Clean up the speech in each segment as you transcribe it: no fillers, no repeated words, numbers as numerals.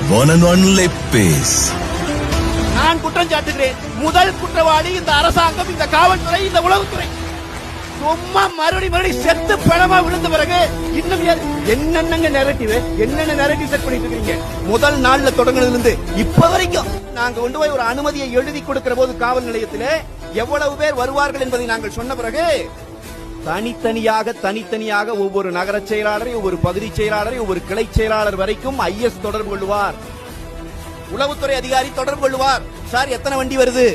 One and only pace. நான் குற்றம் சாட்டுகிறேன். முதல் குற்றவாளி இந்த அரசாங்கம், இந்த காவல்துறை, இந்த உளவுத்துறை. சும்மா மறுபடி செத்து பணமா விழுந்த பிறகு இன்னும் என்னென்ன நெரேட்டிவ் செட் பண்ணிட்டு இருக்கீங்க? முதல் நாள்ல தொடங்கினதுல இருந்து இப்ப வரைக்கும் நாங்க கொண்டு போய் ஒரு அனுமதியை எழுதி கொடுக்கிற போது காவல் நிலையத்திலே எவ்வளவு பேர் வருவார்கள் என்பதை நாங்கள் சொன்ன பிறகு தனித்தனியாக ஒவ்வொரு நகர செயலாளரை, ஒவ்வொரு பகுதி செயலாளரை, ஒவ்வொரு கிளை செயலாளர் வரைக்கும் ஐஎஸ் தொடர்பு கொள்வார், உளவுத்துறை அதிகாரி தொடர்பு கொள்வார். சார் எத்தனை வண்டி வருது,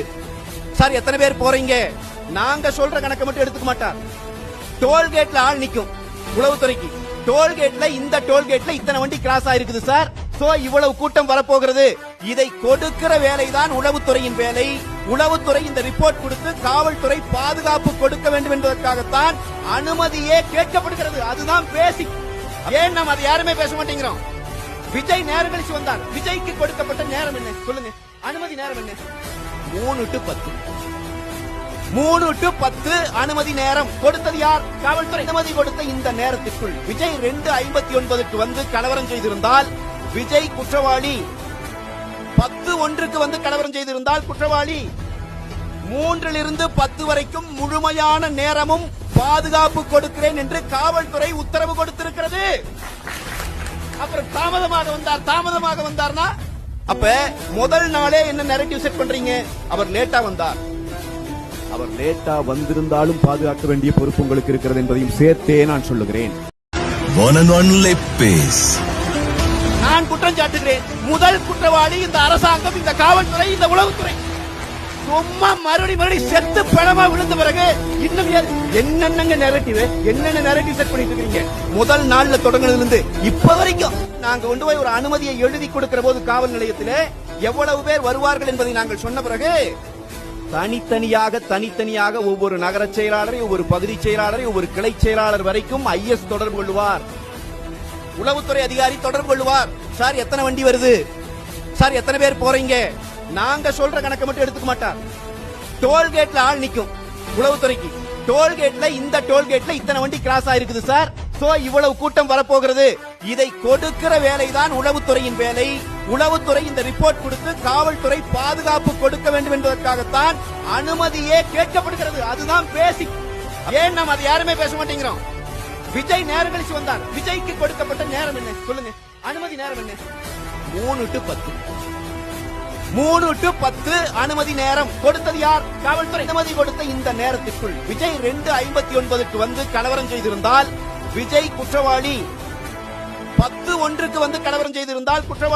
சார் எத்தனை பேர் போறீங்க, நாங்க சொல்ற கணக்கு மட்டும் எடுத்துக்க மாட்டார். டோல்கேட்ல ஆள் நிக்கும் உளவுத்துறைக்கு, டோல்கேட்ல இந்த டோல்கேட்ல இத்தனை வண்டி கிராஸ் ஆயிருக்குது சார், சோ இவ்வளவு கூட்டம் வரப்போகிறது. இதை கொடுக்கிற வேலைதான் உளவுத்துறையின் வேலை. உளவுத்துறை இந்த ரிப்போர்ட் கொடுத்து காவல்துறை பாதுகாப்பு கொடுக்க வேண்டும் என்பதற்காகத்தான் அனுமதியே கேட்கப்படுகிறது. அதுதான் பேசிக். ஏன் நாம் அதை யாருமே பேச மாட்டேங்கிறோம்? விஜய் நேரம் கழிச்சு வந்தார். விஜய்க்கு கொடுக்கப்பட்ட நேரம் என்ன சொல்லுங்க? அனுமதி நேரம் என்ன? 3 to 10 அனுமதி நேரம் கொடுத்தது யார்? காவல்துறை. அனுமதி கொடுத்த இந்த நேரத்திற்குள் விஜய் 2:59 வந்து கலவரம் செய்திருந்தால் விஜய் குற்றவாளி. 10:01 வந்து கலவரம் செய்திருந்தால் குற்றவாளி. 3 to 10 வரைக்கும் முழுமையான நேரமும் பாதுகாப்பு கொடுக்கிறேன் என்று காவல்துறை உத்தரவு கொடுத்திருக்கிறது. அப்புறம் தாமதமாக வந்தார்னா அப்ப முதல் நாளே என்ன நரேட்டிவ் செட் பண்றீங்க? அவர் லேட்டா வந்தார். அவர் லேட்டா வந்திருந்தாலும் பாதுகாக்க வேண்டிய பொறுப்பு உங்களுக்கு இருக்கிறது என்பதையும் சேர்த்தே நான் சொல்லுகிறேன். One and only pace. நான் குற்றம் சாட்டுகிறேன். முதல் குற்றவாளி இந்த அரசாங்கம், இந்த காவல்துறை, இந்த உளவுத்துறை. சும்மா மறுபடி செத்து பணமா விழுந்த பிறகு இன்னும் என்னென்ன நெரேட்டிவ் செட் பண்ணிட்டு இருக்கீங்க? முதல் நாள்ல தொடங்கினதுல இருந்து இப்ப வரைக்கும் நாங்க கொண்டு போய் ஒரு அனுமதியை எழுதி கொடுக்கிற போது காவல் நிலையத்திலே எவ்வளவு பேர் வருவார்கள் என்பதை நாங்கள் சொன்ன பிறகு தனித்தனியாக ஒவ்வொரு நகர செயலாளரை, ஒவ்வொரு பகுதி செயலாளரை, ஒவ்வொரு கிளை செயலாளர் வரைக்கும் ஐஎஸ் தொடர்பு கொள்வார், உளவுத்துறை அதிகாரி தொடர்பு கொள்வார். சார் எத்தனை வண்டி வருது, சார் எத்தனை பேர் போறீங்க, நாங்க சொல்ற கணக்கு மட்டும் எடுத்துக்க மாட்டார். டோல்கேட்ல ஆள் நிக்கும் உளவுத்துறைக்கு, டோல்கேட்ல இந்த டோல்கேட்ல இத்தனை வண்டி கிராஸ் ஆயிருக்குது சார், சோ இவ்வளவு கூட்டம் வரப்போகிறது. இதை கொடுக்கிற வேலைதான் உளவுத்துறையின் வேலை. உளவுத்துறை இந்த ரிப்போர்ட் கொடுத்து காவல்துறை பாதுகாப்பு கொடுக்க வேண்டும் என்பதற்காகத்தான் அனுமதியே கேட்கப்படுகிறது. அதுதான் பேசிக். ஏன் நாம் அதை யாருமே பேச மாட்டேங்கிறோம்? விஜய் நேரம் கழிச்சு வந்தார். விஜய்க்கு கொடுக்கப்பட்ட நேரம் என்ன சொல்லுங்க? அனுமதி நேரம் என்ன? 3 to 10 அனுமதி நேரம் கொடுத்தது யார்? காவல்துறை. அனுமதி கொடுத்த இந்த நேரத்திற்குள் விஜய் 2:59 வந்து கலவரம் செய்திருந்தால் விஜய் குற்றவாளி. 10:01 வந்து கலவரம் செய்திருந்தால் குற்றவாளி.